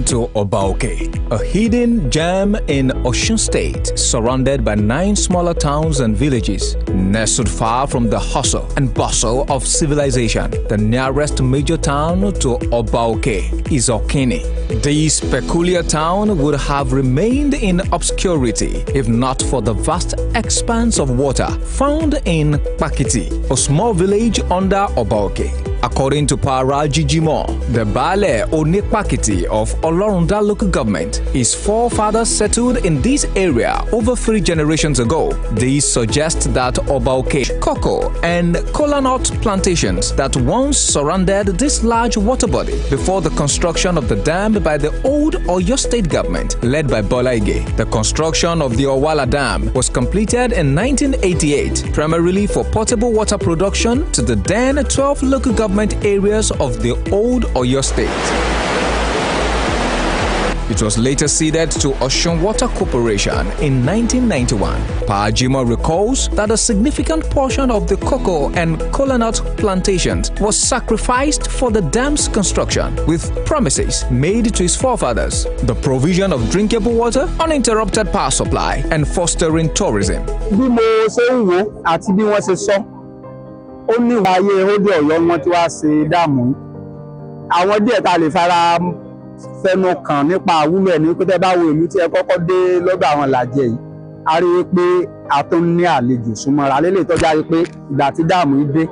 to Obaoke, a hidden gem in Osun State, surrounded by 9 smaller towns and villages, nestled far from the hustle and bustle of civilization. The nearest major town to Obaoke is Okini. This peculiar town would have remained in obscurity if not for the vast expanse of water found in Pakiti, a small village under Obaoke. According to Para Jijimo, the Bale Onipakiti of Olorunda local government, his forefathers settled in this area over 3 generations ago. This suggests that Obaoke, cocoa and kola nut plantations that once surrounded this large water body before the construction of the dam by the old Oyo State government led by Bola Ige. The construction of the Owala Dam was completed in 1988, primarily for potable water production to the then 12 local government areas of the old Oyo State. It was later ceded to Osun Water Corporation in 1991. Pajimo recalls that a significant portion of the cocoa and kola nut plantations was sacrificed for the dam's construction, with promises made to his forefathers: the provision of drinkable water, uninterrupted power supply, and fostering tourism. Ó ní wáyé Odò Ọ̀yọ́ wọn tí wá ṣe dáàmú. Àwọn díẹ̀ tá lè fara fẹnu kàn nípa àwúlò ní pé tẹ́ bá wo ìlú tí ẹ kọ́kọ́ dé lọ́dọ̀ àwọn làjẹ yìí. A rí i pé a tún ní àlejò súnmọ́ra lélẹ̀ tó jáde pé ìgbà tí dáàmú dé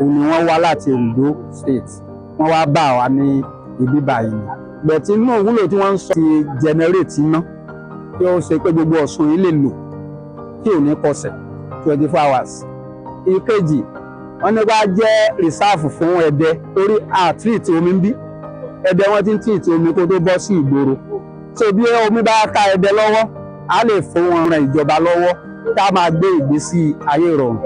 òun ni wọ́n wá láti Ondo State. Wọ́n wá bá wa ní ibi báyìí. Bẹ̀tí inú òwúlò tí wọ́n ń sọ ti generate iná tí ó ṣe pé gbogbo Ọ̀ṣun yìí lè lò kí ò ní kọsẹ̀ 24 hours. Ìkejì wọ́n ní wá jẹ́ rìsáàfù fún Ẹdẹ torí àtìrìtì omi ń bí Ẹdẹ wọ́n ti ń tìrìtì omi kó tó bọ́ sí ìgboro. So bí omi bá ká Ẹdẹ lọ́wọ́ á lè fún wọn ran ìjọba lọ́wọ́ ká máa gbé ìgbésí ayé ìrọ̀rùn.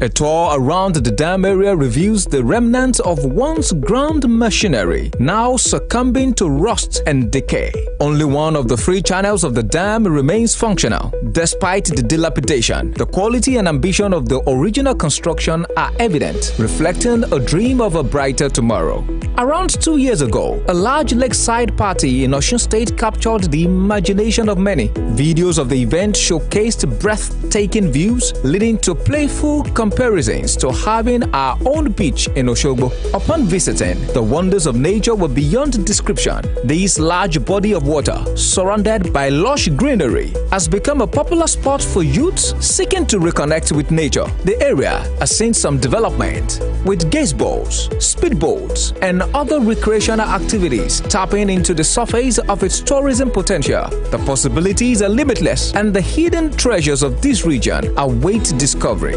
A tour around the dam area reveals the remnants of once grand machinery, now succumbing to rust and decay. Only one of the 3 channels of the dam remains functional. Despite the dilapidation, the quality and ambition of the original construction are evident, reflecting a dream of a brighter tomorrow. Around 2 years ago, a large lakeside party in Osun State captured the imagination of many. Videos of the event showcased breathtaking views, leading to playful comparisons to having our own beach in Osogbo. Upon visiting, the wonders of nature were beyond description. This large body of water, surrounded by lush greenery, has become a popular spot for youths seeking to reconnect with nature. The area has seen some development, with gazeballs, speedboats, and other recreational activities tapping into the surface of its tourism potential. The possibilities are limitless, and the hidden treasures of this region await discovery.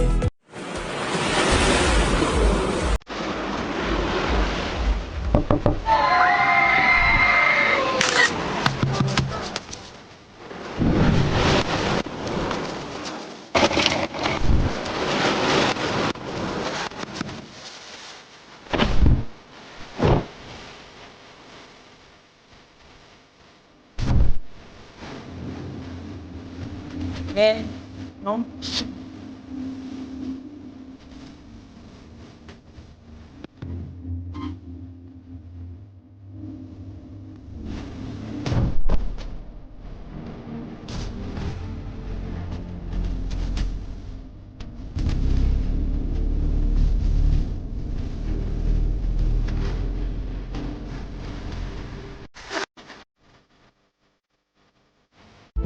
No.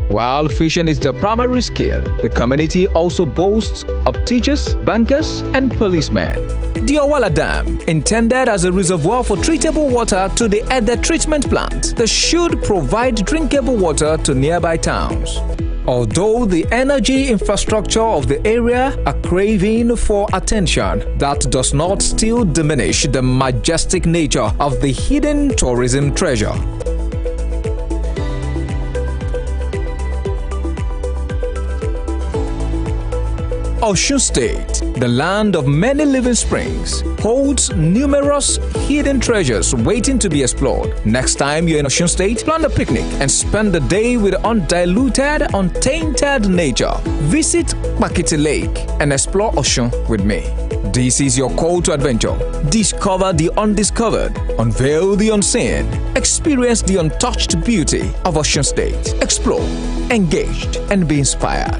While fishing is the primary skill, the community also boasts of teachers, bankers, and policemen. The Owala Dam, intended as a reservoir for treatable water to the Ede treatment plant, that should provide drinkable water to nearby towns. Although the energy infrastructure of the area are craving for attention, that does not still diminish the majestic nature of the hidden tourism treasure. Osun State, the land of many living springs, holds numerous hidden treasures waiting to be explored. Next time you're in Osun State, plan a picnic and spend the day with undiluted, untainted nature. Visit Pakiti Lake and explore Osun with me. This is your call to adventure. Discover the undiscovered, unveil the unseen, experience the untouched beauty of Osun State. Explore, engage, and be inspired.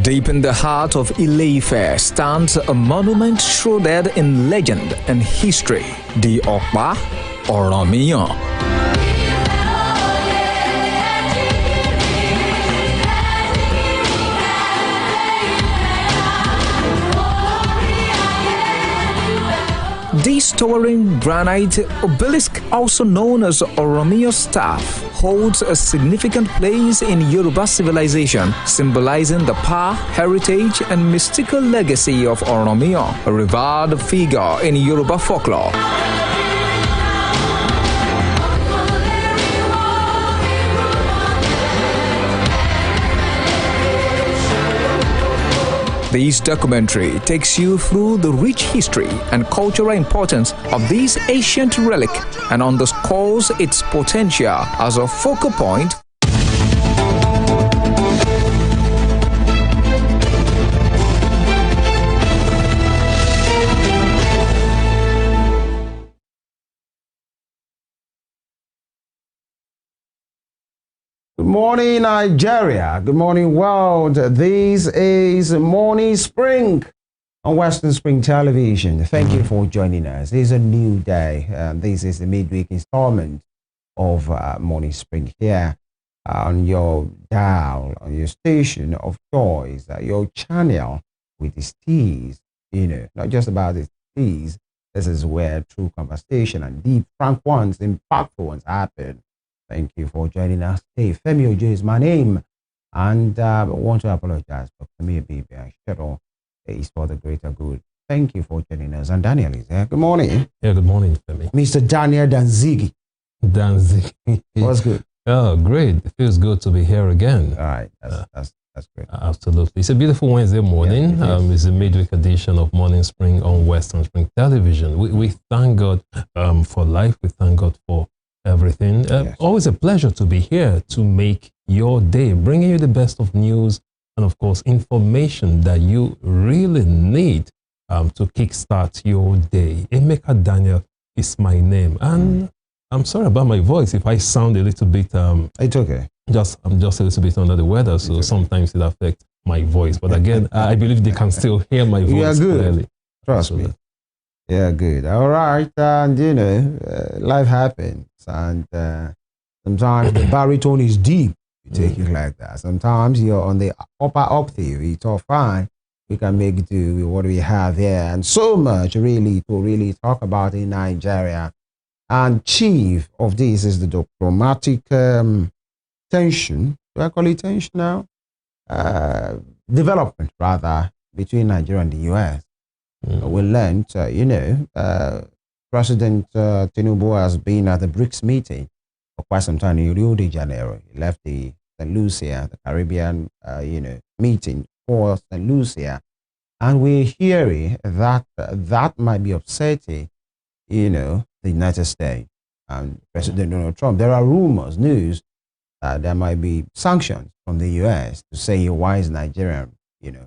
Deep in the heart of Ile-Ife stands a monument shrouded in legend and history, the Okpa Oromiyan. This towering granite obelisk, also known as Oromiyan staff, holds a significant place in Yoruba civilization, symbolizing the power, heritage, and mystical legacy of Oromiyan, a revered figure in Yoruba folklore. This documentary takes you through the rich history and cultural importance of this ancient relic and underscores its potential as a focal point . Good morning, Nigeria. Good morning, world. This is Morning Spring on Western Spring Television. Thank you for joining us. This is a new day. This is the midweek installment of Morning Spring here on your dial, on your station of choice, your channel with the steez. You know, not just about the steez. This is where true conversation and deep, frank ones, impactful ones happen. Thank you for joining us today. Femi Ojo is my name, and I want to apologize for me, baby. I schedule is for the greater good. Thank you for joining us. And Daniel is there. Good morning. Yeah, good morning, Femi. Mr. Daniel Danzigi. Danzigi. What's good? Oh, great. It feels good to be here again. All right. That's great. Absolutely. It's a beautiful Wednesday morning. Yeah, it's a midweek edition of Morning Spring on Western Spring Television. We thank God for life. We thank God for everything. Yes. Always a pleasure to be here to make your day, bringing you the best of news and, of course, information that you really need to kickstart your day. Emeka Daniel is my name. And I'm sorry about my voice if I sound a little bit... it's okay. I'm just a little bit under the weather, so sometimes it affects my voice. But again, I believe they can still hear my voice clearly. Trust me. Yeah, good. All right. And, you know, life happens. And sometimes the baritone is deep. You take it like that. Sometimes you're on the upper octave. It's all fine. We can make do with what we have here. And so much really to talk about in Nigeria. And chief of this is the diplomatic tension. Do I call it tension now? Development, rather, between Nigeria and the U.S. We learned, President Tinubu has been at the BRICS meeting for quite some time in Rio de Janeiro. He left the St. Lucia, the Caribbean, meeting for St. Lucia. And we're hearing that that might be upsetting, the United States and President Donald Trump. There are rumors, news, that there might be sanctions from the U.S. to say why is Nigeria,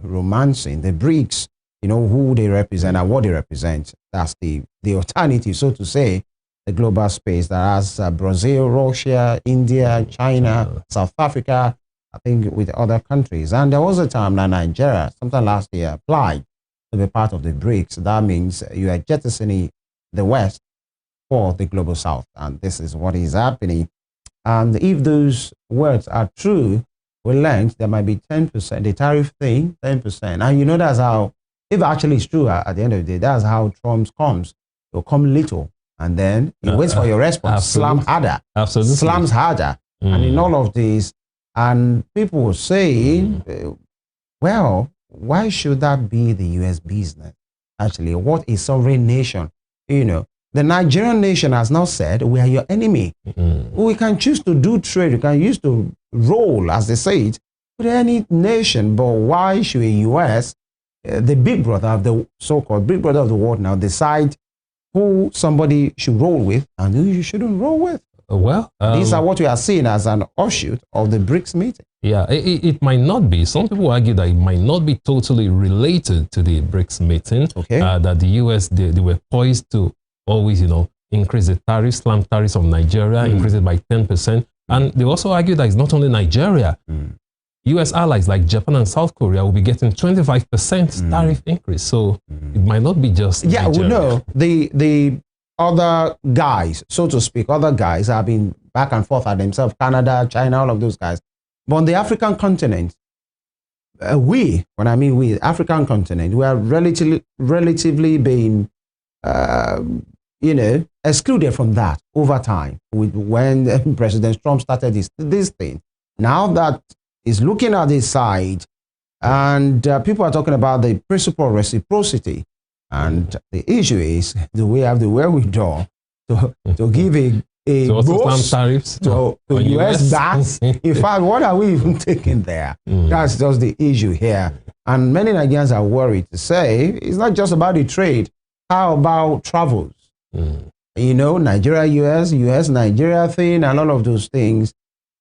romancing the BRICS, who they represent and what they represent. That's the alternative, so to say, the global space that has Brazil, Russia, India, China, South Africa, I think with other countries. And there was a time that Nigeria, sometime last year, applied to be part of the BRICS. That means you are jettisoning the West for the global south. And this is what is happening. And if those words are true, we learned there might be 10%, the tariff thing, 10%. And you know, that's how, if actually it's true at the end of the day, that's how Trump comes. He'll come little, and then he waits for your response, slam harder, slams harder. And in all of this, and people will say, well, why should that be the U.S. business? Actually, what is sovereign nation? You know, the Nigerian nation has now said, we are your enemy. We can choose to do trade. We can use to roll, as they say it, with any nation. But why should a U.S., the big brother of the so-called big brother of the world, now decide who somebody should roll with and who you shouldn't roll with? Well, these are what we are seeing as an offshoot of the BRICS meeting. Yeah, it might not be. Some people argue that it might not be totally related to the BRICS meeting. Okay. That the U.S., they were poised to always, increase the tariffs, slam tariffs on Nigeria, increase it by 10%. And they also argue that it's not only Nigeria. U.S. allies like Japan and South Korea will be getting 25% tariff increase. So it might not be just Nigeria. We know the other guys, so to speak, other guys have been back and forth at themselves, Canada, China, all of those guys. But on the African continent, when I mean we, African continent, we are relatively being, excluded from that over time. When President Trump started this thing, now that he's looking at this side, and people are talking about the principle of reciprocity. And the issue is, do we have the wherewithal to give a boost tariffs to US backs? In fact, what are we even taking there? That's just the issue here. And many Nigerians are worried to say, it's not just about the trade. How about travels? Nigeria, US, Nigeria thing, and all of those things.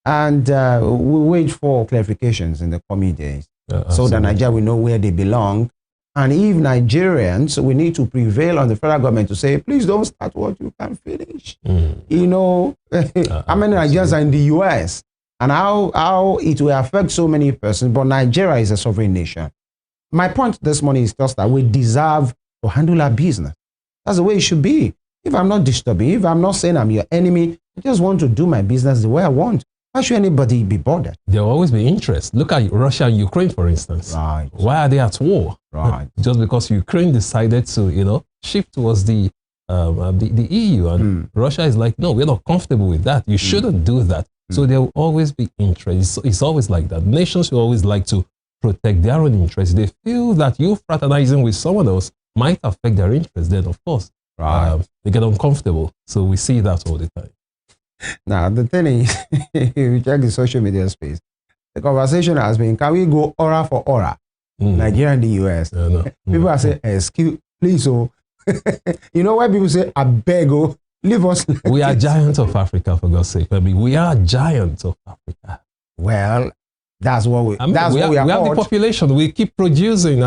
And we wait for clarifications in the coming days so that Nigeria will know where they belong. And if Nigerians, we need to prevail on the federal government to say, please don't start what you can finish. How many Nigerians are in the US and how it will affect so many persons, but Nigeria is a sovereign nation. My point this morning is just that we deserve to handle our business. That's the way it should be. If I'm not disturbing, if I'm not saying I'm your enemy, I just want to do my business the way I want. Why should anybody be bothered? There will always be interest. Look at Russia and Ukraine, for instance. Right. Why are they at war? Right. Just because Ukraine decided to, shift towards the EU, and Russia is like, no, we're not comfortable with that. You shouldn't do that. So there will always be interest. It's always like that. Nations will always like to protect their own interests. They feel that you fraternizing with someone else might affect their interests. Then, of course, they get uncomfortable. So we see that all the time. Now, the thing is, if you check the social media space, the conversation has been, can we go aura for aura? Nigeria and the US. People are saying, excuse, please, where people say, I beg, leave us. We are giants of Africa, for God's sake. We are giants of Africa. Well, that's what we are. We have the population. We keep producing.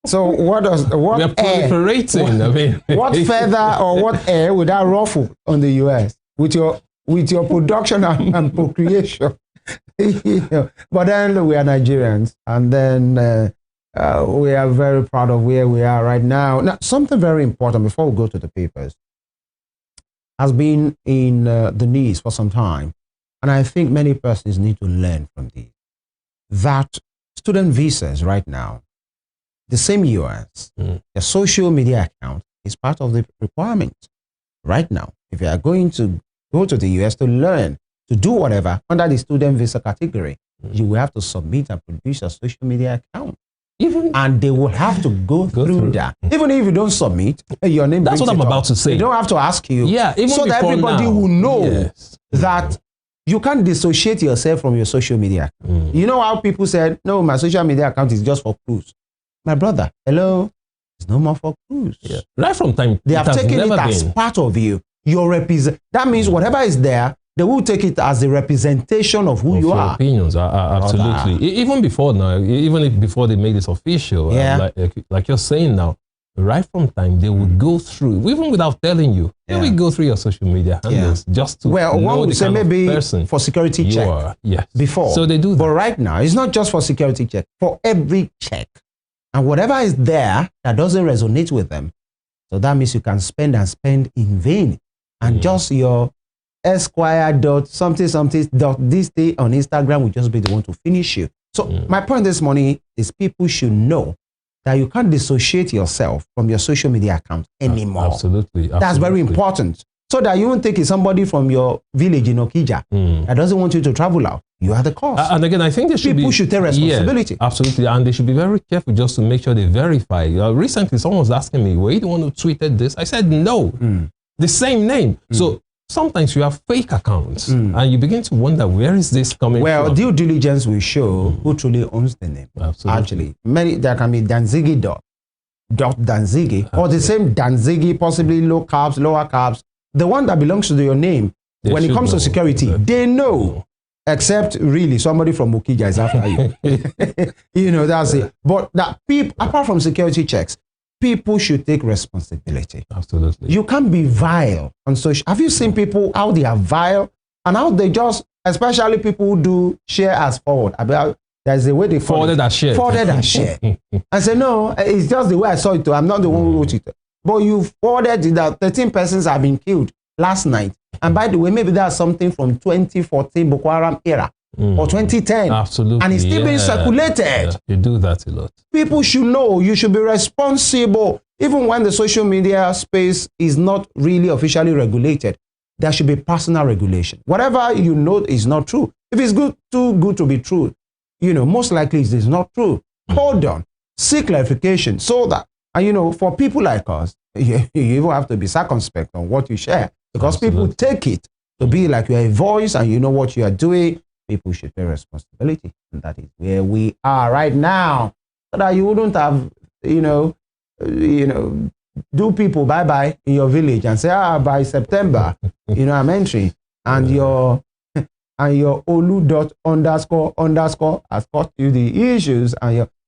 So what we are proliferating. What feather or what air would that ruffle on the US with your production and procreation? But then we are Nigerians, and then we are very proud of where we are right now. Now, something very important before we go to the papers has been in the news for some time, and I think many persons need to learn from this. That student visas right now, the same US, the social media account is part of the requirement right now. If you are going to go to the US to learn, to do whatever under the student visa category, you will have to submit and produce a social media account. And they will have to go through that. Even if you don't submit, your name. That's what I'm about to say. They don't have to ask you. Yeah, even so that everybody will know that you can't dissociate yourself from your social media. You know how people said, no, my social media account is just for cruise. My brother, hello, it's no more for cruise. Yeah. Right from time, they have taken it as part of you. Your that means whatever is there, they will take it as a representation of who you are. Opinions, absolutely. Even before now, before they made this official, like you're saying now, right from time, they would go through, even without telling you, they will go through your social media handles just to know one would the say kind maybe of person for security check. Yes. Before. So they do that. But right now, it's not just for security check, for every check. And whatever is there that doesn't resonate with them, so that means you can spend and spend in vain. and just your Esquire dot something something dot this day on Instagram will just be the one to finish you. So my point this morning is people should know that you can't dissociate yourself from your social media account anymore. Absolutely. That's very important. So that you won't think it's somebody from your village in Okija that doesn't want you to travel out. You are the cause. And again, I think people should take responsibility. Yeah, absolutely. And they should be very careful just to make sure they verify. Recently, someone was asking me, were you the one who tweeted this? I said, no. The same name. So sometimes you have fake accounts and you begin to wonder, where is this coming from? Well, due diligence will show who truly owns the name. Absolutely. Actually, there can be Danzigi dot Danzigi, or the same Danzigi, possibly low caps, lower caps. The one that belongs to your name, when it comes to security, they know. Except really somebody from Okija is after you. You know, that's it. But that people, apart from security checks, people should take responsibility. Absolutely. You can't be vile on social. Have you seen people how they are vile and how they just, especially people who do share as forward? About there's a way they forwarded and shared. Forwarded and shared. I say no, it's just the way I saw it. I'm not the one who wrote it. But you forwarded it that 13 persons have been killed last night. And by the way, maybe that's something from 2014 Boko Haram era or 2010. Absolutely. And it's still being circulated. Yeah, you do that a lot. People should know you should be responsible. Even when the social media space is not really officially regulated, there should be personal regulation. Whatever you know is not true. If it's too good to be true, you know, most likely it is not true. Hold on. Seek clarification so that, and you know, for people like us, you even have to be circumspect on what you share. Because people take it to be like you're a voice and you know what you are doing. People should take responsibility. And that is where we are right now. So that you wouldn't have, do people bye-bye in your village and say, by September, I'm entering. And your olu.__ has got you the issues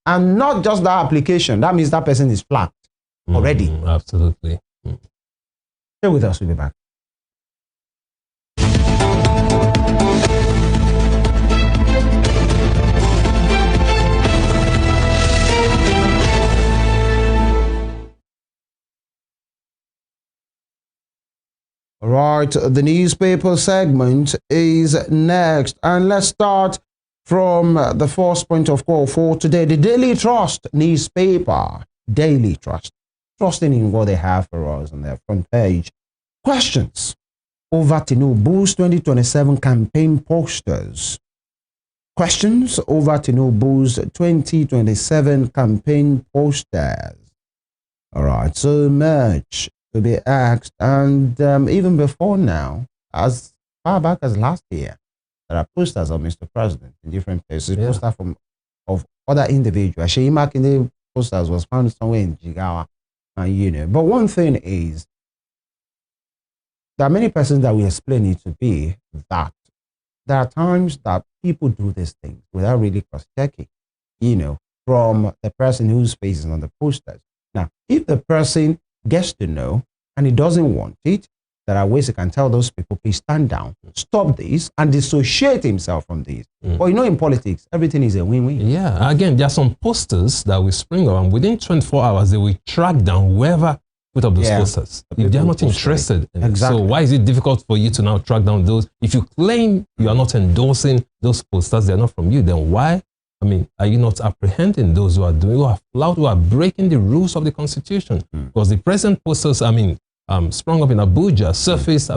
and not just that application. That means that person is flagged already. Absolutely. Stay with us, we'll be back. Right, the newspaper segment is next. And let's start from the first point of call for today. The Daily Trust newspaper. Daily Trust. Trusting in what they have for us on their front page. Questions over Tinubu's 2027 campaign posters. Questions over Tinubu's 2027 campaign posters. All right, so much to be asked, and even before now, as far back as last year, there are posters of Mr. President in different places. Yeah. Posters of other individuals. Sheyi Makinde posters was found somewhere in Jigawa, But one thing is, there are many persons that we explain it to be that there are times that people do these things without really cross-checking, from the person whose face is on the posters. Now, if the person gets to know and he doesn't want it, there are ways he can tell those people, please stand down, stop this, and dissociate himself from this. But in politics, everything is a win-win. Yeah, again, there are some posters that will spring up, and within 24 hours, they will track down whoever put up those posters. If they are not interested in it. So why is it difficult for you to now track down those? If you claim you are not endorsing those posters, they are not from you, then why? Are you not apprehending those who are who are breaking the rules of the Constitution? Because the present posters, sprung up in Abuja, surfaced,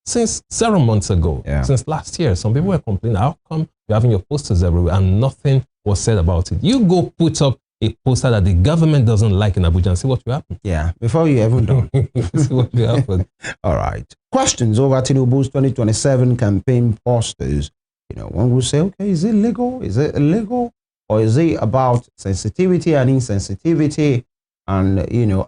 since several months ago, since last year. Some people were complaining, how come you're having your posters everywhere and nothing was said about it? You go put up a poster that the government doesn't like in Abuja and see what will happen. Yeah, before you even done. See what will happen. All right. Questions over Tinubu's 2027 campaign posters. One will say, okay, is it legal? Is it illegal? Or is it about sensitivity and insensitivity and,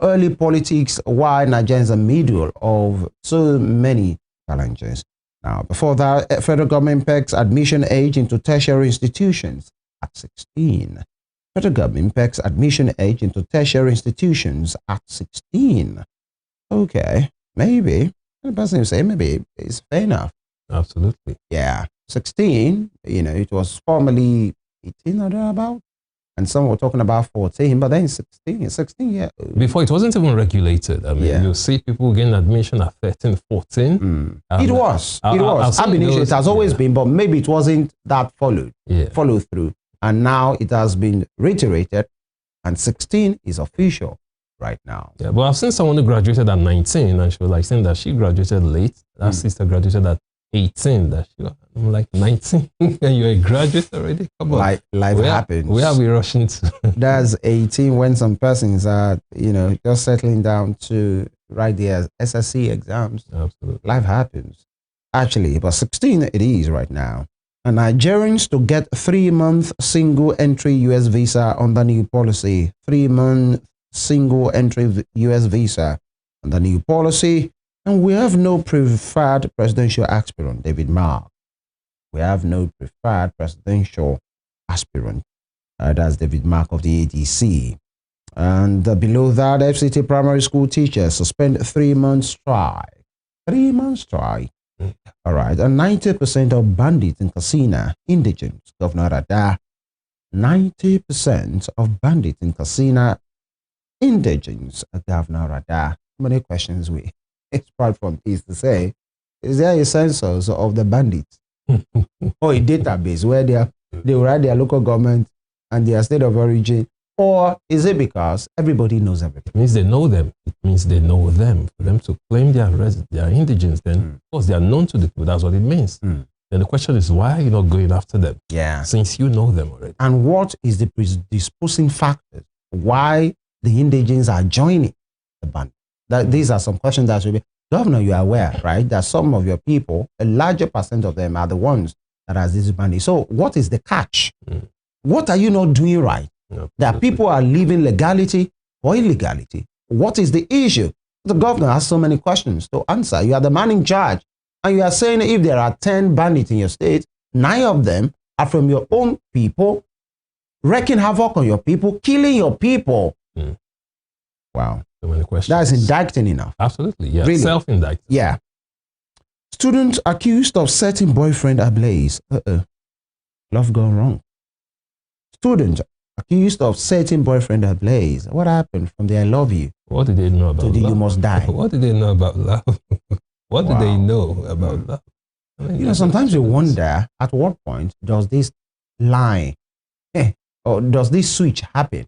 early politics, why Nigerians are middle of so many challenges? Now, before that, federal government pegs admission age into tertiary institutions at 16. Federal government pegs admission age into tertiary institutions at 16. Okay, maybe. The person will say maybe it's fair enough. Absolutely. Yeah. 16, it was formerly 18 or thereabout. And some were talking about 14, but then 16, yeah. Before, it wasn't even regulated. I mean, you see people getting admission at 13, 14. It was. Ab initio, it has always been, but maybe it wasn't that follow through. And now it has been reiterated, and 16 is official right now. Yeah, but I've seen someone who graduated at 19, and she was like saying that she graduated late. That sister graduated at 18. That she was, I'm like 19, and you're a graduate already. Come on, life happens. Where are we rushing to? That's 18 when some persons are, just settling down to write their SSC exams. Absolutely, life happens. Actually, but 16 it is right now. And Nigerians to get 3-month single entry US visa under new policy. 3-month single entry US visa under new policy. And we have no preferred presidential aspirant, David Mark. We have no preferred presidential aspirant. That's David Mark of the ADC. And below that, FCT primary school teachers suspend 3-month strike. 3-month strike. All right. And 90% of bandits in Katsina, indigents, Governor Ada. 90% of bandits in Katsina, indigents, Governor Ada. How many questions we expect from this to say? Is there a census of the bandits? Or a database where they write their local government and their state of origin? Or is it because everybody knows everybody? It means they know them. It means they know them. For them to claim their indigents, then of course they are known to the people. That's what it means. Then the question is, why are you not going after them? Yeah. Since you know them already. And what is the predisposing factors? Why the indigents are joining the band? These are some questions that should be. Governor, you are aware, right, that some of your people, a larger percent of them are the ones that are this bandit. So what is the catch? What are you not doing right? That people are living legality or illegality. What is the issue? The governor has so many questions to answer. You are the man in charge. And you are saying if there are 10 bandits in your state, 9 of them are from your own people, wreaking havoc on your people, killing your people. Wow. So many questions. That is indicting enough. Absolutely. Yeah. Really? Self-indicting. Yeah. Student accused of setting boyfriend ablaze. Love gone wrong. Student accused of setting boyfriend ablaze. What happened from the I love you? What did they know about to the love? You must die? What did they know about love? What did they know about love? I mean, sometimes you wonder at what point does this lie or does this switch happen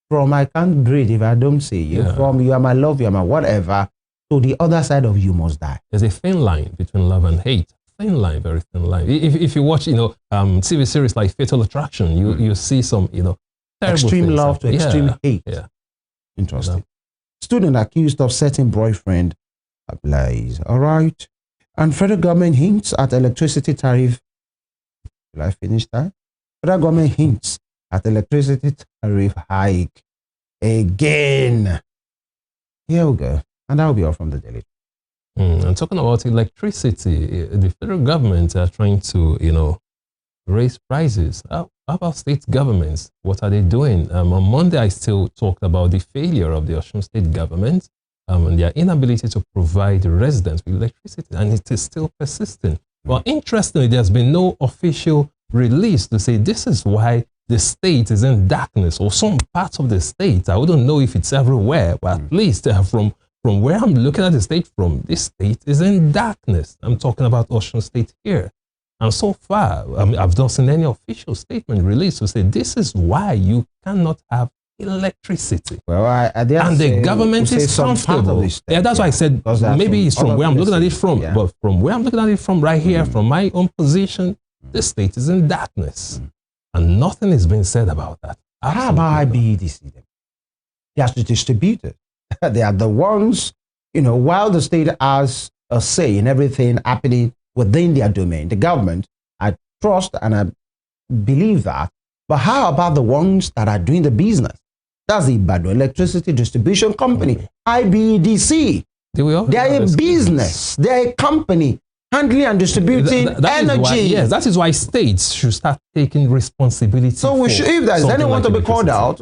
from I can't breathe if I don't see you, from you are my love, you are my whatever, to the other side of you must die. There's a thin line between love and hate. Thin line, very thin line. If you watch, TV series like Fatal Attraction, you see some, extreme things. love to extreme hate. Yeah. Interesting. Student accused of setting boyfriend ablaze. All right. And federal government hints at electricity tariff. Will I finish that? Federal government hints at electricity tariff hike again. Here we go. And that will be all from the daily. And talking about electricity, the federal government are trying to, raise prices. How about state governments? What are they doing? On Monday, I still talked about the failure of the Osun state government and their inability to provide residents with electricity, and it is still persisting. But interestingly, there's been no official release to say this is why the state is in darkness, or some parts of the state. I wouldn't know if it's everywhere, but at least from where I'm looking at the state from, this state is in darkness. I'm talking about Osun State here. And so far, I've not seen any official statement released to say this is why you cannot have electricity. Well, and the government is comfortable. Yeah, that's why I said maybe it's from where I'm looking at it from. But from where I'm looking at it from right here, from my own position, the state is in darkness. And nothing is being said about that. How about IBEDC? They have to distribute it. They are the ones, while the state has a say in everything happening within their domain. The government, I trust and I believe that. But how about the ones that are doing the business? That's the Ibadan Electricity Distribution Company, IBEDC. They are a business. They are a company handling and distributing energy. That is why states should start taking responsibility. So if there's anyone to be called out,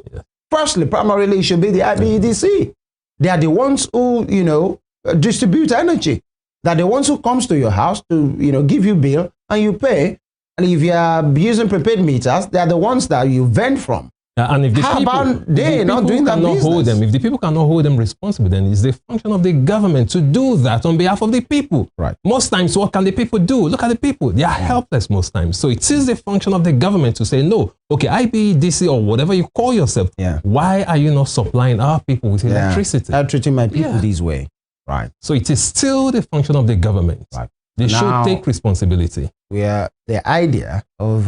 firstly, primarily it should be the IBEDC. They are the ones who, distribute energy. They're the ones who comes to your house to, give you bill and you pay. And if you are using prepaid meters, they are the ones that you vent from. And if the How people, about they not doing that cannot hold business? them, if the people cannot hold them responsible, then it's the function of the government to do that on behalf of the people. Right. Most times, what can the people do? Look at the people. They are helpless most times. So it is the function of the government to say, no, okay, IBDC or whatever you call yourself, why are you not supplying our people with electricity? I'm treating my people this way. Right. So it is still the function of the government. Right. They should take responsibility. Where the idea of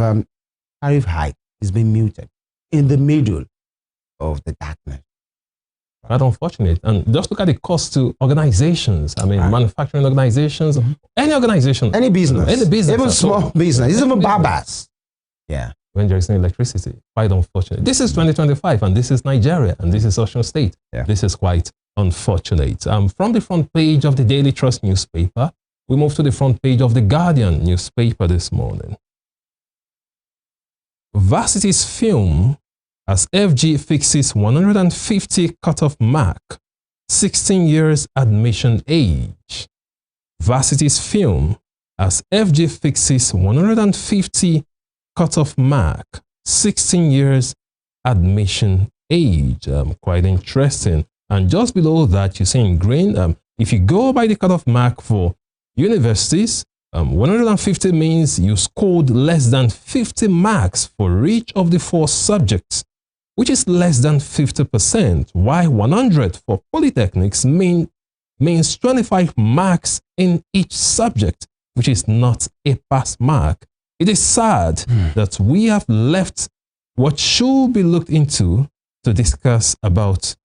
tariff hike is being muted in the middle of the darkness. Quite unfortunate. And just look at the cost to organizations. I mean, manufacturing organizations, any organization. Any business. Even small business. Even barbers. Yeah. When there is no electricity. Quite unfortunate. This is 2025 and this is Nigeria and this is Osun State. Yeah. This is quite unfortunate. From the front page of the Daily Trust newspaper, we move to the front page of the Guardian newspaper this morning. Varsity's film as FG fixes 150 cutoff mark, 16 years admission age. Varsity's film as FG fixes 150 cutoff mark, 16 years admission age. Quite interesting. And just below that, you see in green, if you go by the cutoff mark for universities, 150 means you scored less than 50 marks for each of the 4 subjects, which is less than 50%, while 100 for polytechnics means 25 marks in each subject, which is not a pass mark. It is sad that we have left what should be looked into to discuss about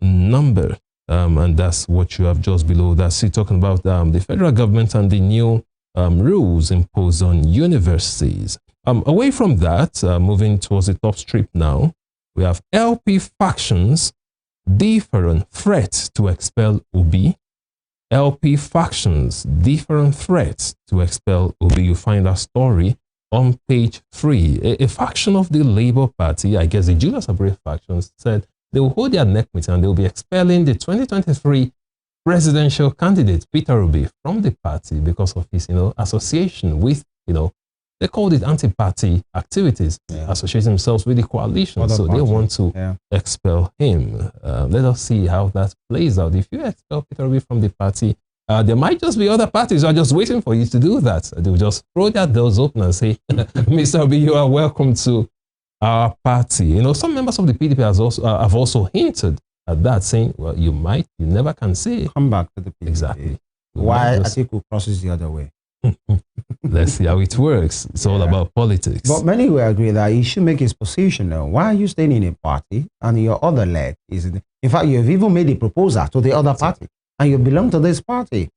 number. And that's what you have just below. That's it, talking about the federal government and the new rules imposed on universities. Away from that, moving towards the top strip now, we have LP factions, different threats to expel Obi. LP factions, different threats to expel Obi. You find that story on page 3. A faction of the Labour Party, I guess the Julius Abure factions, said they will hold their neck meeting and they will be expelling the 2023 presidential candidate, Peter Obi, from the party because of his, association with, they called it anti-party activities, associating themselves with the coalition. So they want to expel him. Let us see how that plays out. If you expel Peter Obi from the party, there might just be other parties who are just waiting for you to do that. They will just throw their doors open and say, Mr. Obi, you are welcome to our party. Some members of the PDP have also hinted at that, saying, well, you never can say. Come back to the PDP. Exactly. Why Atiku crosses the other way? Let's see how it works. It's all about politics. But many will agree that he should make his position now. Why are you staying in a party and your other leg is in fact, you've even made a proposal to the other party and you belong to this party.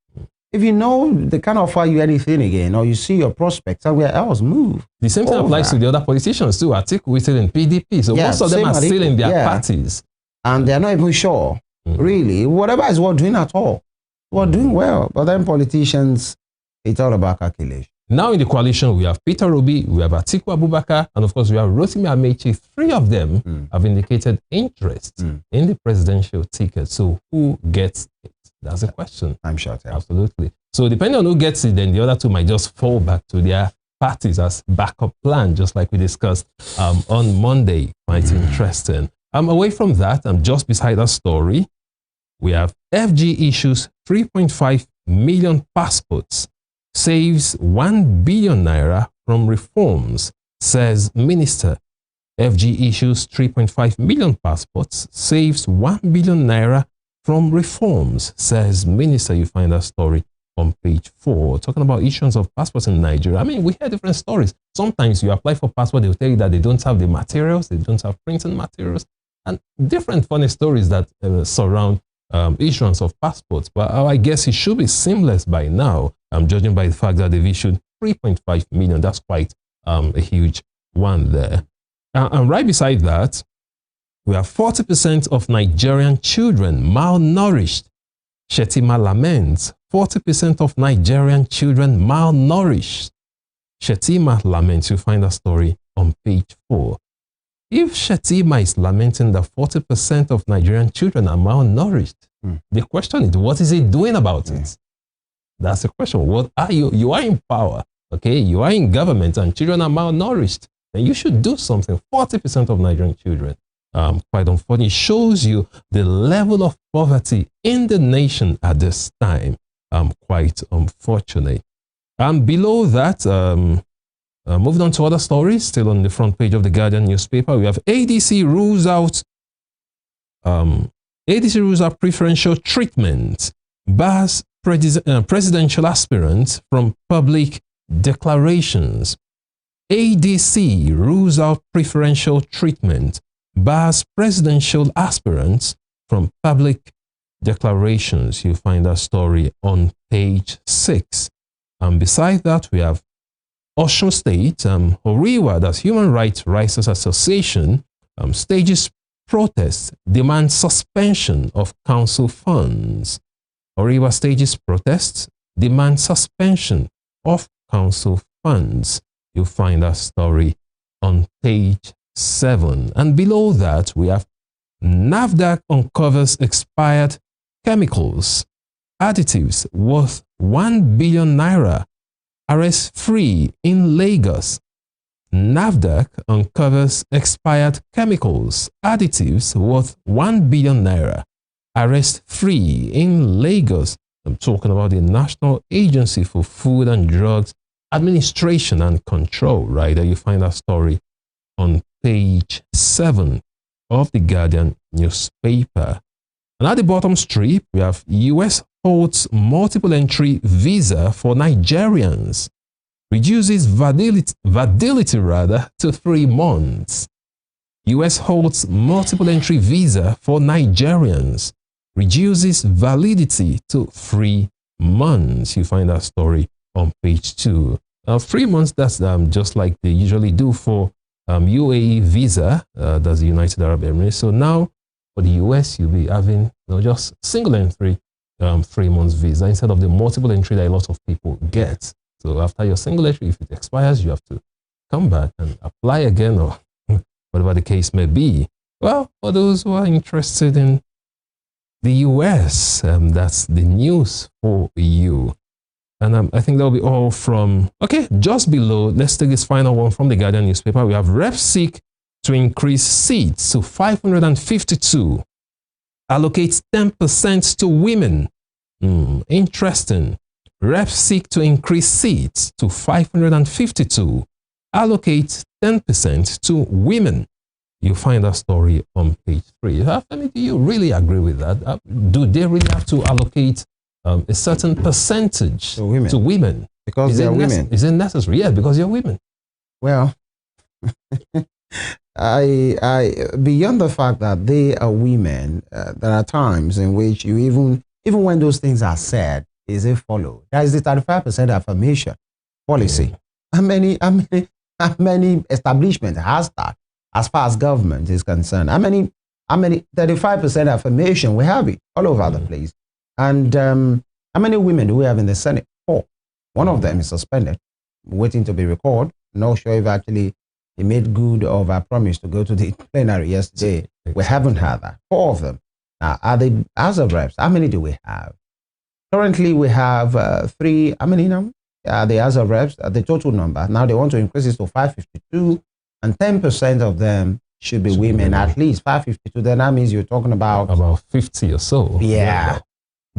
If you know they can't offer you anything again, or you see your prospects somewhere else, move. The same thing applies to the other politicians too. Atiku is still in PDP, so most of them are still in their parties. And they're not even sure, really, whatever is worth doing at all. We're doing well, but then politicians, it's all about calculation. Now in the coalition, we have Peter Obi, we have Atiku Abubakar, and of course we have Rotimi Amechi. 3 of them have indicated interest in the presidential ticket. So who gets it? That's the question. I'm sure. Absolutely. So depending on who gets it, then the other 2 might just fall back to their parties as backup plan, just like we discussed on Monday. Quite interesting. Away from that, just beside that story, we have FG issues 3.5 million passports, saves 1 billion naira from reforms, says minister. FG issues 3.5 million passports, saves 1 billion naira from reforms, says minister. You find that story on page 4, talking about issuance of passports in Nigeria. I mean, we hear different stories. Sometimes you apply for passport, they'll tell you that they don't have the materials, they don't have printing materials, and different funny stories that surround issuance of passports. But I guess it should be seamless by now. I'm judging by the fact that they've issued 3.5 million. That's quite a huge one there. And right beside that, we have 40% of Nigerian children malnourished. Shetima laments 40% of Nigerian children malnourished. Shetima laments. You find that story on page 4. If Shetima is lamenting that 40% of Nigerian children are malnourished, the question is, what is he doing about it? That's the question. What are you? You are in power, okay? You are in government and children are malnourished. then you should do something. 40% of Nigerian children, quite unfortunately, it shows you the level of poverty in the nation at this time. Quite unfortunate. And below that, moving on to other stories, still on the front page of the Guardian newspaper, we have ADC rules out preferential treatment, bars presidential aspirants from public declarations. ADC rules out preferential treatment, bars presidential aspirants from public declarations. You find that story on page 6. And beside that, we have Osun State, Horiwa, that's Human Rights Writers Association, stages protests, demand suspension of council funds. Horiwa stages protests, demand suspension of council funds. You'll find that story on page 7. And below that, we have NAFDAC uncovers expired chemicals, additives worth 1 billion naira, arrest free in Lagos. NAFDAC uncovers expired chemicals, additives worth 1 billion naira, arrest free in Lagos. I'm talking about the National Agency for Food and Drugs Administration and Control, right? There you find that story on page 7 of the Guardian newspaper. And at the bottom strip, we have US holds multiple entry visa for Nigerians, reduces validity to 3 months. US holds multiple entry visa for Nigerians, reduces validity to 3 months. You find that story on page 2. 3 months, that's just like they usually do for UAE visa, that's the United Arab Emirates. So now for the US, you'll be having just single entry 3 months visa instead of the multiple entry that a lot of people get. So after your single entry, if it expires, you have to come back and apply again, or whatever the case may be. Well, for those who are interested in the US, that's the news for you. And I think that'll be all from, okay, just below, let's take this final one from the Guardian newspaper. We have reps seek to increase seats to 552, allocates 10% to women. Interesting. Reps seek to increase seats to 552, allocate 10% to women. You find that story on page 3. Do you really agree with that? Do they really have to allocate a certain percentage to women? Because they're women. Is it necessary? Yeah, because you're women. Well, I beyond the fact that they are women, there are times in which you even when those things are said, is it followed? That is the 35% affirmation policy. How many establishments has that as far as government is concerned? How many 35% affirmation? We have it all over the place. And how many women do we have in the Senate? 4. One of them is suspended, waiting to be recalled. Not sure if actually he made good of our promise to go to the plenary yesterday. We haven't had that. 4 of them. Now, are they House of Reps? How many do we have? Currently, we have 3. How many now? The House of Reps, the total number. Now they want to increase it to 552, and 10% of them should be women, at least 552. Then that means you're talking about 50 or so. Yeah.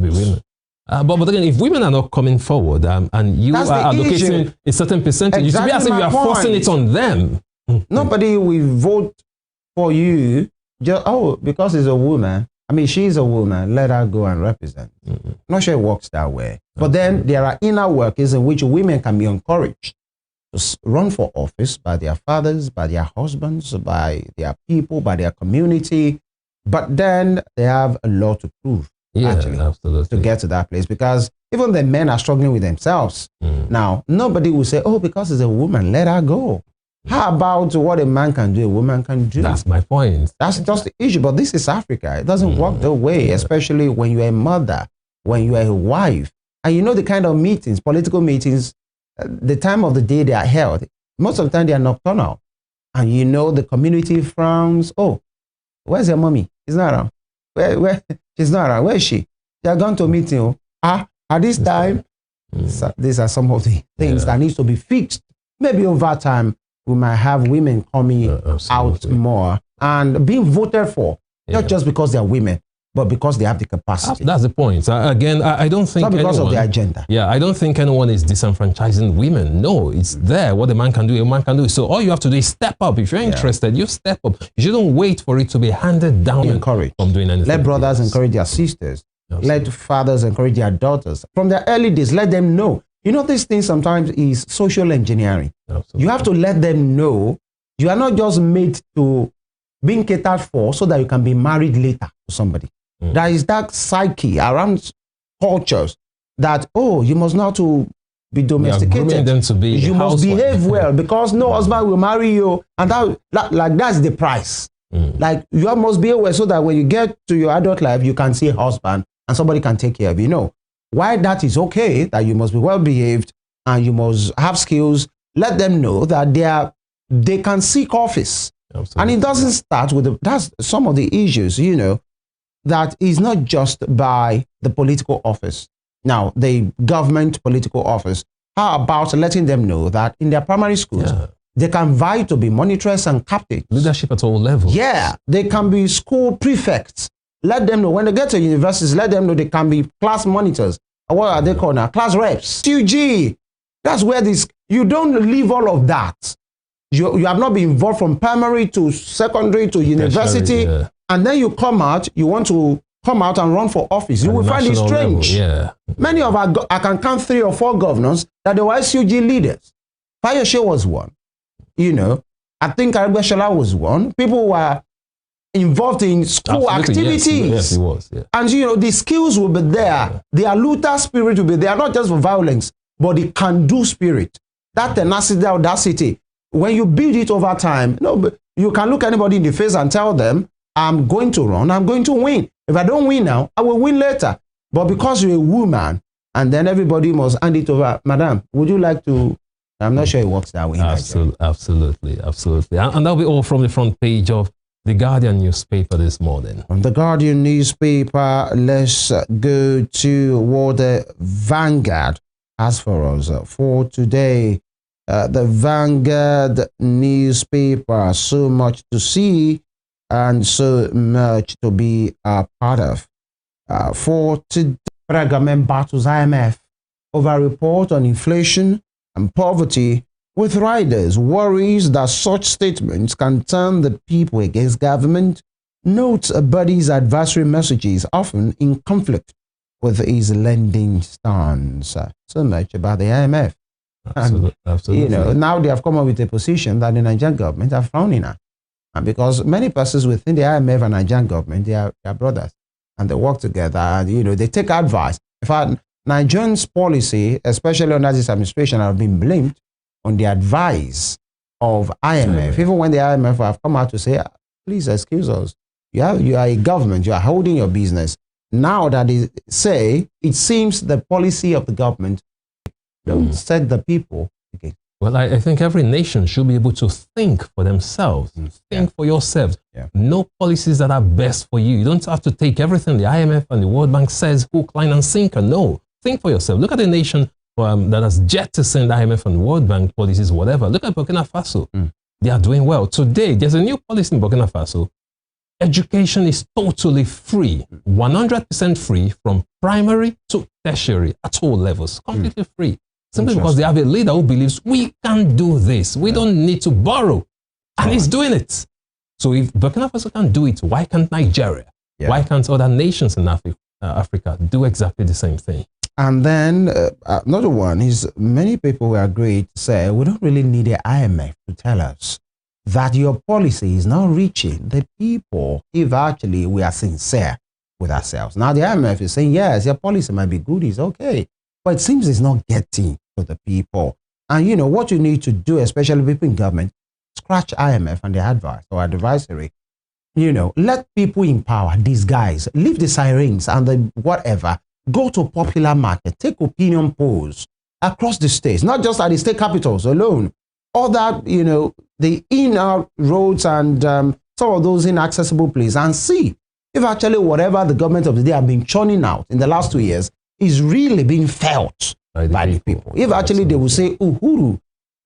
Be women. But again, if women are not coming forward and you are allocating a certain percentage, it should be as if you are forcing it on them. Nobody will vote for you just, because it's a woman. I mean, she's a woman, let her go and represent. I'm not sure it works that way. But then there are inner workings in which women can be encouraged to run for office by their fathers, by their husbands, by their people, by their community. But then they have a lot to prove, absolutely, to get to that place. Because even the men are struggling with themselves. Now, nobody will say, because it's a woman, let her go. How about what a man can do, a woman can do? That's my point. That's just the issue. But this is Africa. It doesn't work that way, especially when you're a mother, when you are a wife. And you know the kind of meetings, political meetings, the time of the day they are held. Most of the time they are nocturnal. And you know the community frowns. Where's your mommy? She's not around. Where? She's not around. Where is she? They are gone to a meeting. At this time, so these are some of the things that needs to be fixed. Maybe over time, we might have women coming out more and being voted for, not just because they're women, but because they have the capacity. That's the point. Again, I don't think not because of the agenda. Yeah, I don't think anyone is disenfranchising women. No, it's there. What a man can do, a man can do. So all you have to do is step up. If you're interested, you step up. You shouldn't wait for it to be handed down. Encourage. From doing anything. Let brothers encourage their sisters. Let fathers encourage their daughters. From their early days, let them know. You know, this thing sometimes is social engineering. You have to let them know you are not just made to being catered for so that you can be married later to somebody. There is that psyche around cultures that, oh, you must not to be domesticated. Them to be you must behave well because no husband will marry you. And that's the price. Like you must behave well so that when you get to your adult life, you can see a husband and somebody can take care of you. No. Why that is okay, that you must be well behaved and you must have skills, let them know that they can seek office. Absolutely. And it doesn't start with that's some of the issues, you know, that is not just by the political office. Now, the government political office, how about letting them know that in their primary schools, they can vie to be monitors and captains. Leadership at all levels. Yeah, they can be school prefects. Let them know when they get to universities, let them know they can be class monitors. What are they called now? Class reps. CUG. That's where you don't leave all of that. You have not been involved from primary to secondary to university. And then you come out, you want to come out and run for office. You will find it strange. Many of I can count 3 or 4 governors that they were SUG leaders. Fayose was one. You know, I think Arabeshala was one. People were involved in school activities. Yes, he was. Yeah. And, you know, the skills will be there. The Aluta spirit will be there, not just for violence, but the can-do spirit. That tenacity, that audacity. When you build it over time, you can look anybody in the face and tell them, I'm going to run, I'm going to win. If I don't win now, I will win later. But because you're a woman, and then everybody must hand it over, Madam, would you like to? I'm not sure it works that way. Absolutely. And that'll be all from the front page of the Guardian newspaper this morning. From the Guardian newspaper, let's go to what the Vanguard has for us for today. The Vanguard newspaper, so much to see and so much to be a part of. For today, government battles IMF over report on inflation and poverty, with riders worries that such statements can turn the people against government. Notes body's adversary messages often in conflict with his lending stance. So much about the IMF. Absolutely. You know, now they have come up with a position that the Nigerian government are frowning at. And because many persons within the IMF and Nigerian government, they are brothers. And they work together and, you know, they take advice. In fact, Nigerians' policy, especially under this administration, have been blamed on the advice of IMF. Even when the IMF have come out to say, please excuse us, you are a government, you are holding your business. Now that they say, it seems the policy of the government don't set the people against. Well, I think every nation should be able to think for themselves. Think for yourselves. No policies that are best for you. You don't have to take everything the IMF and the World Bank says, hook, line, and sinker. No. Think for yourself. Look at the nation that has jettisoned the IMF and World Bank policies, whatever. Look at Burkina Faso. They are doing well. Today, there's a new policy in Burkina Faso. Education is totally free, 100% free from primary to tertiary at all levels, completely free. Simply because they have a leader who believes we can do this. We don't need to borrow. And he's doing it. So if Burkina Faso can do it, why can't Nigeria? Why can't other nations in Africa do exactly the same thing? And then another one is many people will agree to say we don't really need the IMF to tell us that your policy is not reaching the people if actually we are sincere with ourselves. Now the IMF is saying, yes, your policy might be good, it's okay, but it seems it's not getting to the people. And you know what you need to do, especially people in government, scratch IMF and their advice or advisory. You know, let people in power, these guys, leave the sirens and the whatever, go to popular market, take opinion polls across the states, not just at the state capitals alone, other, you know, the inner roads and some of those inaccessible places, and see if actually whatever the government of the day have been churning out in the last 2 years is really being felt by the people. If actually they will say, Uhuru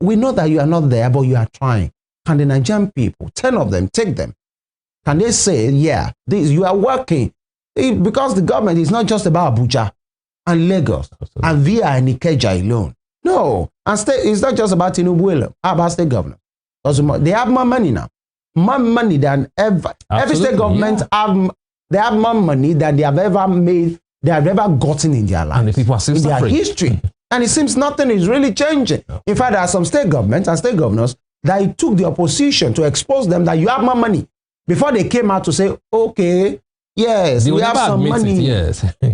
we know that you are not there, but you are trying. Can the Nigerian people, 10 of them, take them? Can they say, yeah, you are working? Because the government is not just about Abuja and Lagos and Via and Ikeja alone. No. And it's not just about Tinubu alone. How about state governors? They have more money now. More money than ever. Every state government they have more money than they have ever made, they have ever gotten in their lives. And the people are still suffering. Their history. And it seems nothing is really changing. No. In fact, there are some state governments and state governors that it took the opposition to expose them that you have more money before they came out to say, okay, yes, we have some money. Yes. They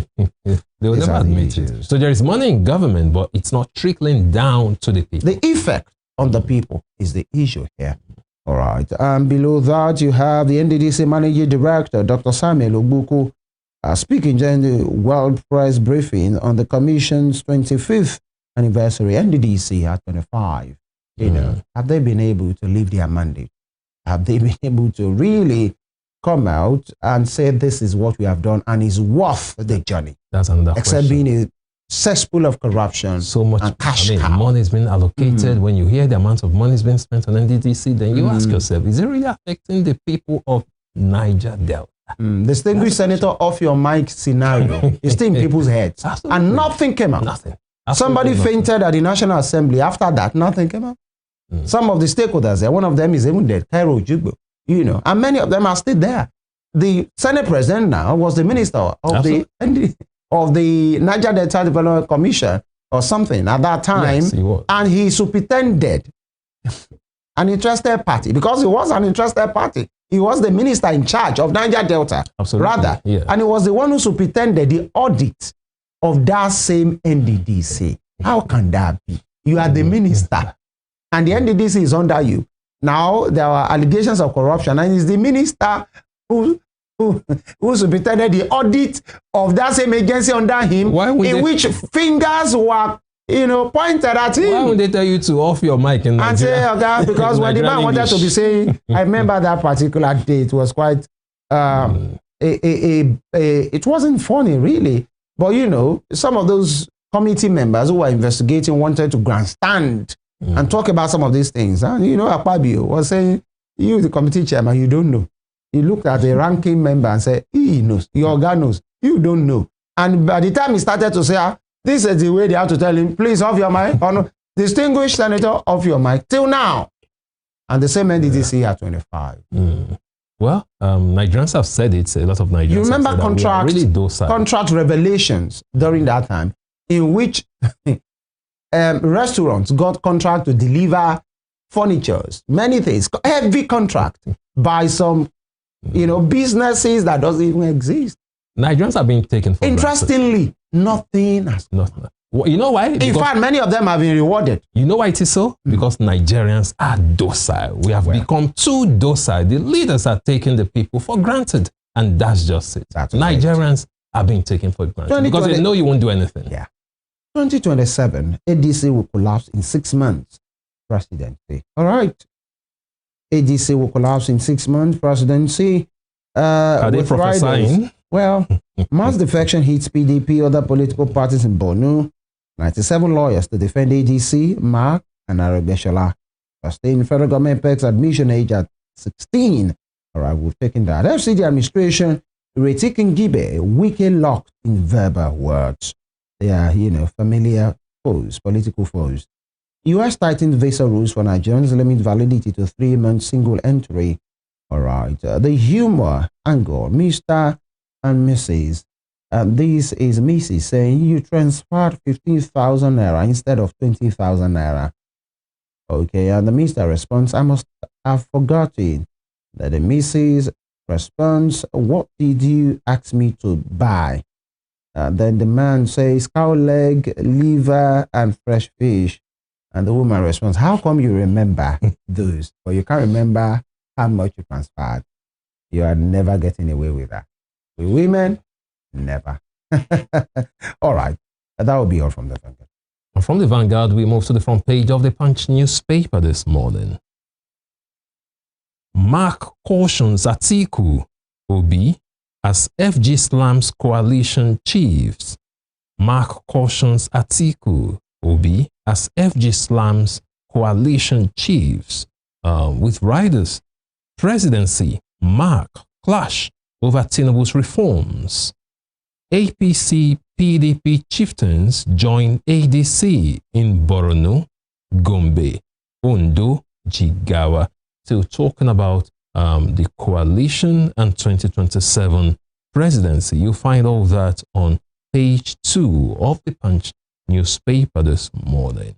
will never admit it. So there is money in government, but it's not trickling down to the people. The effect on the people is the issue here. All right. And below that, you have the NDDC Managing Director, Dr. Samuel Ogbuku, speaking during the World Press briefing on the Commission's 25th anniversary. NDDC at 25. You know, have they been able to live their mandate? Have they been able to really come out and say this is what we have done and is worth the journey? That's another Except question. being a cesspool of corruption, so much and cash cow. money has been allocated. When you hear the amount of money has been spent on NDDC, then you ask yourself, is it really affecting the people of Niger Delta? Distinguished Senator, off your mic scenario is still in people's heads. Absolutely. And nothing came out. Nothing. Somebody fainted at the National Assembly. After that, nothing came out. Some of the stakeholders there, one of them is even dead, Cairo Jugbo, you know, and many of them are still there. The Senate President now was the minister of the Niger Delta Development Commission or something at that time, yes, he was. And he superintended an interested party because he was an interested party. He was the minister in charge of Niger Delta, rather, and he was the one who superintended the audit of that same NDDC. How can that be? You are the minister, and the NDDC is under you. Now there are allegations of corruption, and it's the minister who superintended the audit of that same agency under him, in which fingers were, you know, pointed at him. Why would they tell you to off your mic in Nigeria? And say, okay, because when the man wanted to be saying, I remember that particular day, it was quite, it wasn't funny really, but you know, some of those committee members who were investigating wanted to grandstand and talk about some of these things. And you know, Akpabio was saying, you, the committee chairman, you don't know. He looked at the ranking member and said, he knows, your guy knows, you don't know. And by the time he started to say, this is the way they have to tell him, please off your mic, or no, distinguished senator, off your mic, till now. And the same NDDC at 25. Well, Nigerians have said it, a lot of Nigerians. You remember contract revelations during that time, in which restaurants got contract to deliver furnitures, many things, heavy contract by some, you know, businesses that doesn't even exist. Nigerians have been taken for Interestingly, nothing has nothing. Well, you know why? In fact, many of them have been rewarded. You know why it is so? Because Nigerians are docile. We have become too docile. The leaders are taking the people for granted. And that's just it. Nigerians are being taken for granted because they know you won't do anything. Yeah. 2027, ADC will collapse in 6 months. Presidency. All right. ADC will collapse in 6 months. Presidency. Are they prophesying? Well, mass defection hits PDP, other political parties in Borno. 97 lawyers to defend ADC, Mark and Aragbeshola. Sustained federal government pegs admission age at 16. All right, we've taken that. FCD administration, Retikin Gibe, wiki locked in verbal words. They are, you know, familiar foes, political foes. US tightened visa rules for Nigerians, limit validity to 3 months single entry. All right, the humor angle, Mr. and Mrs. This is Mrs. saying you transferred 15,000 naira instead of 20,000 naira. Okay, and the Mr. responds, I must have forgotten. That the Mrs. responds, what did you ask me to buy? Then the man says, cow leg, liver, and fresh fish. And the woman responds, how come you remember those, but you can't remember how much you transferred? You are never getting away with that. With women, never. All right. That will be all from the Vanguard. From the Vanguard, we move to the front page of the Punch newspaper this morning. Mark cautions Atiku Obi as FG slams coalition chiefs. Mark cautions Atiku Obi as FG slams coalition chiefs with riders. Presidency, mark, clash over Tinubu's reforms. APC PDP chieftains join ADC in Borno, Gombe, Ondo, Jigawa. Still talking about the coalition and 2027 presidency. You'll find all that on page 2 of the Punch newspaper this morning.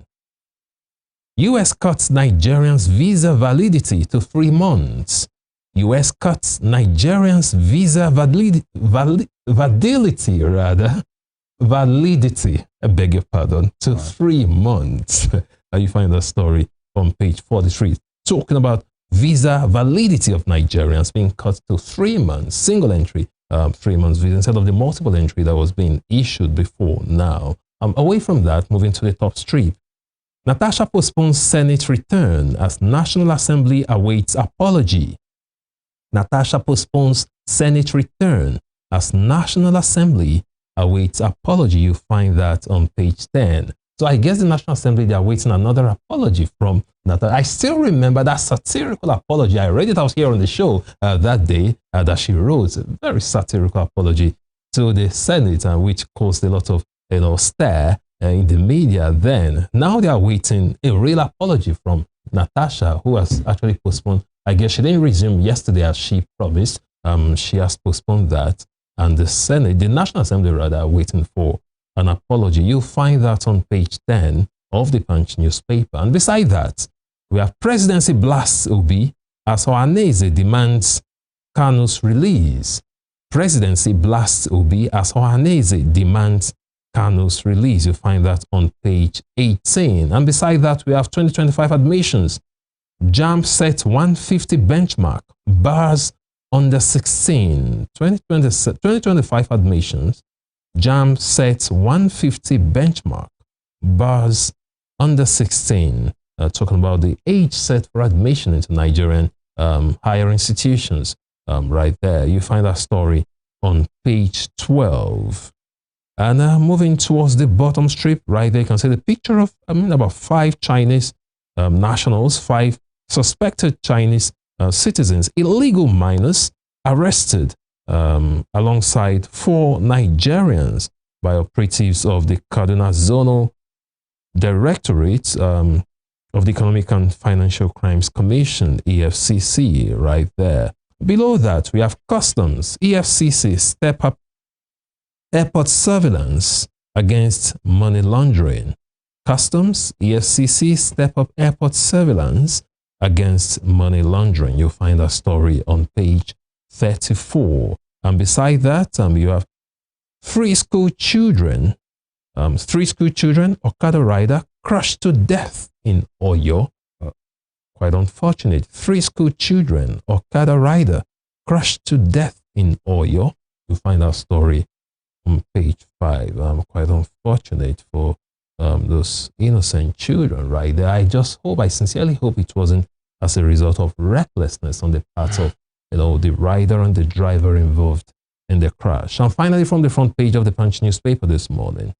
U.S. cuts Nigerians' visa validity to 3 months. U.S. cuts Nigerians' visa validity, I beg your pardon, to 3 months. You find that story on page 43, talking about visa validity of Nigerians being cut to 3 months, single entry, 3 months visa, instead of the multiple entry that was being issued before now. Away from that, moving to the top strip. Natasha postpones Senate return as National Assembly awaits apology. Natasha postpones Senate return as National Assembly awaits apology. You find that on page 10. So I guess the National Assembly, they are waiting another apology from Natasha. I still remember that satirical apology. I read it out here on the show that day that she wrote. A very satirical apology to the Senate, which caused a lot of stir in the media then. Now they are waiting a real apology from Natasha, who has actually postponed. I guess she didn't resume yesterday as she promised. She has postponed that. And the Senate, the National Assembly rather, are waiting for an apology. You'll find that on page 10 of the Punch newspaper. And beside that, we have presidency blasts Obi as Ohanaeze demands Kanu's release. Presidency blasts Obi as Ohanaeze demands Kanu's release. You'll find that on page 18. And beside that, we have 2025 admissions. JAMB set 150 benchmark, bars under 16. 2025 admissions. JAMB sets 150 benchmark, bars under 16. Talking about the age set for admission into Nigerian higher institutions. Right there, you find that story on page 12. And moving towards the bottom strip, right there, you can see the picture of, about 5 Chinese nationals, 5 suspected Chinese citizens, illegal minors, arrested alongside 4 Nigerians by operatives of the Kaduna Zonal Directorate of the Economic and Financial Crimes Commission, EFCC, right there. Below that, we have Customs, EFCC step up airport surveillance against money laundering. Customs, EFCC step up airport surveillance against money laundering. You'll find that story on page 34. And beside that, you have 3 school children, Okada rider crushed to death in Oyo. Quite unfortunate. 3 school children, Okada rider crushed to death in Oyo. You'll find that story on page 5. Quite unfortunate for those innocent children right there. I sincerely hope it wasn't as a result of recklessness on the part of the rider and the driver involved in the crash. And finally, from the front page of the Punch newspaper this morning,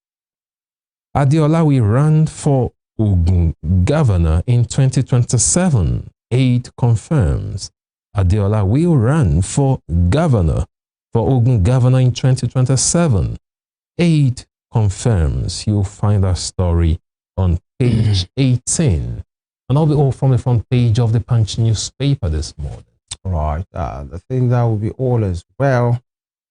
Adeola will run for Ogun governor in 2027. Aide confirms. Adeola will run for Ogun governor in 2027. Aide confirms. You'll find that story on page 18. And I'll be all from the front page of the Punch newspaper this morning. Right. I think that will be all as well.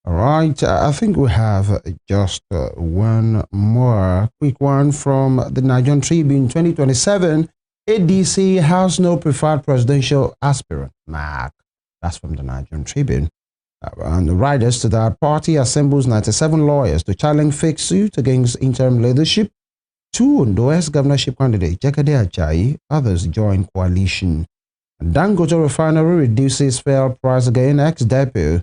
All right. I think we have just one more quick one from the Nigerian Tribune 2027. ADC has no preferred presidential aspirant. Mark. That's from the Nigerian Tribune. And the riders to that party assembles 97 lawyers to challenge fake suit against interim leadership. 2 Ondo's governorship candidate, Jekade Ajayi, others join coalition. Dangote refinery reduces fuel price again. Ex-depot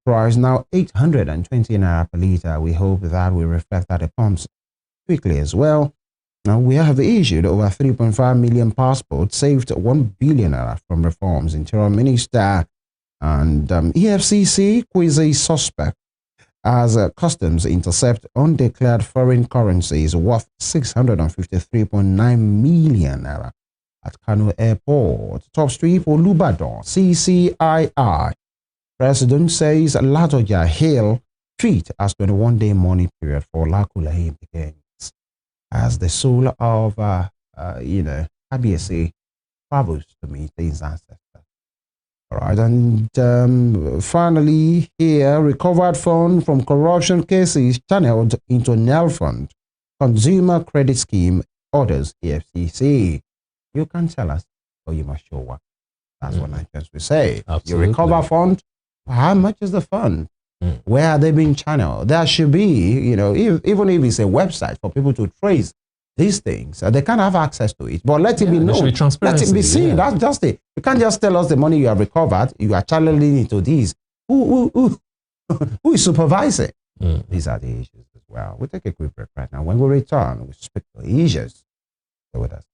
price now 820 naira per litre. We hope that will reflect at the pumps quickly as well. Now we have issued over 3.5 million passports, saved 1 billion naira from reforms. Interior Minister and EFCC quizzes suspect as customs intercept undeclared foreign currencies worth 653.9 million naira. at Kano Airport. Top strip Olubadan, CCII. President says Ladoja Hill treat as 21-day mourning period for Lakulahim begins. As the soul of, Kabiyesi travels to meet his ancestors. All right, and finally here, recovered fund from corruption cases channeled into NEL Fund, Consumer Credit Scheme orders EFCC. You can tell us, or you must show what. That's what Nigerians will say. Absolutely. You recover fund, how much is the fund? Where are they being channeled? There should be, even if it's a website for people to trace these things, they can't have access to it. But let it be known. There should be transparency. Let it be seen. That's just it. You can't just tell us the money you have recovered. You are channeling into these. Who is supervising? These are the issues as well. We'll take a quick break right now. When we return, we'll speak to the issues. Stay with us.